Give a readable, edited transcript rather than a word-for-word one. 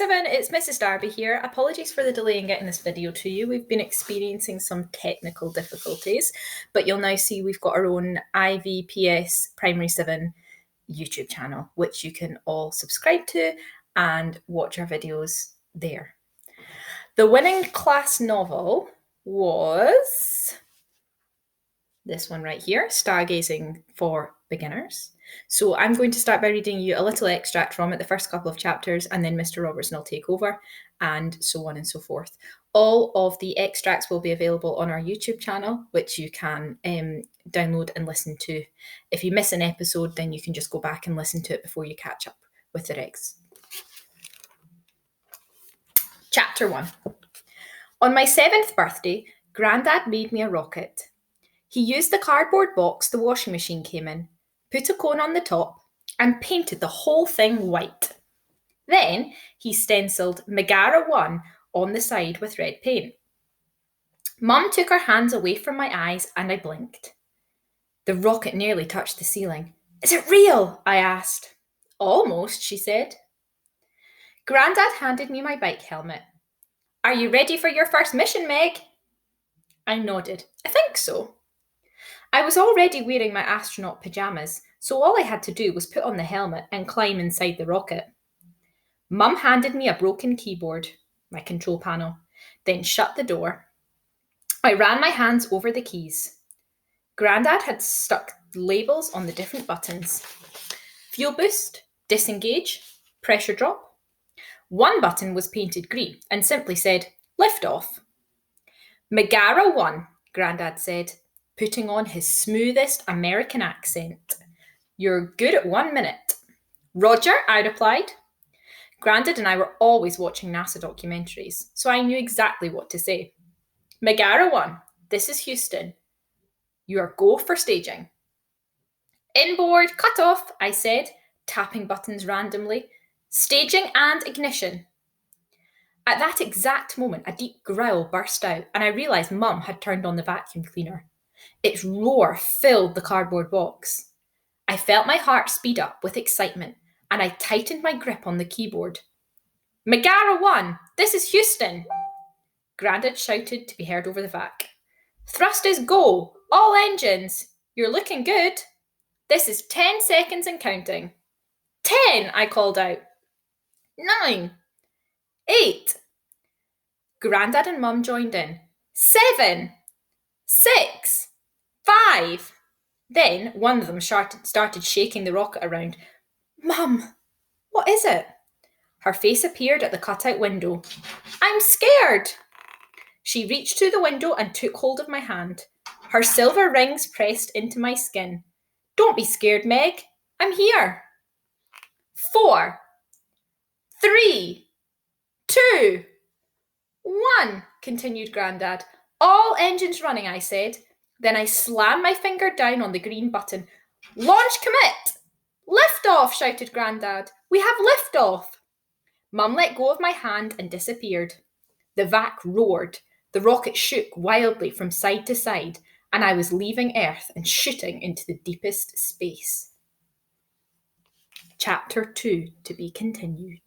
7, it's Mrs. Darby here. Apologies for the delay in getting this video to you. We've been experiencing some technical difficulties, but you'll now see we've got our own IVPS Primary 7 YouTube channel, which you can all subscribe to and watch our videos there. The winning class novel was this one right here, Stargazing for Beginners. So I'm going to start by reading you a little extract from it, the first couple of chapters, and then Mr. Robertson will take over, and so on and so forth. All of the extracts will be available on our YouTube channel, which you can download and listen to. If you miss an episode, then you can just go back and listen to it before you catch up with the regs. Chapter 1. On my 7th birthday, Grandad made me a rocket. He used the cardboard box the washing machine came in, put a cone on the top, and painted the whole thing white. Then he stenciled Megara 1 on the side with red paint. Mum took her hands away from my eyes and I blinked. The rocket nearly touched the ceiling. "Is it real?" I asked. "Almost," she said. Grandad handed me my bike helmet. "Are you ready for your first mission, Meg?" I nodded. "I think so." I was already wearing my astronaut pyjamas, so all I had to do was put on the helmet and climb inside the rocket. Mum handed me a broken keyboard, my control panel, then shut the door. I ran my hands over the keys. Grandad had stuck labels on the different buttons. Fuel boost, disengage, pressure drop. One button was painted green and simply said, "Lift off." "Megara 1, Grandad said, putting on his smoothest American accent. "You're good at 1 minute." "Roger," I replied. Grandad and I were always watching NASA documentaries, so I knew exactly what to say. "Megara 1, this is Houston. You are go for staging." "Inboard, cut off," I said, tapping buttons randomly. "Staging and ignition." At that exact moment, a deep growl burst out, and I realised Mum had turned on the vacuum cleaner. Its roar filled the cardboard box. I felt my heart speed up with excitement, and I tightened my grip on the keyboard. "Megara 1, this is Houston," Grandad shouted to be heard over the vac. "Thrusters go, all engines. You're looking good. This is 10 seconds and counting." 10, I called out. 9, 8. Grandad and Mum joined in. 7, 6, 5. Then one of them started shaking the rocket around. "Mum, what is it?" Her face appeared at the cutout window. "I'm scared." She reached to the window and took hold of my hand. Her silver rings pressed into my skin. "Don't be scared, Meg. I'm here." 4, 3, 2, 1, continued Grandad. "All engines running," I said. Then I slammed my finger down on the green button. "Launch commit!" "Lift off!" shouted Grandad. "We have lift off!" Mum let go of my hand and disappeared. The vac roared. The rocket shook wildly from side to side, and I was leaving Earth and shooting into the deepest space. Chapter 2 to be continued.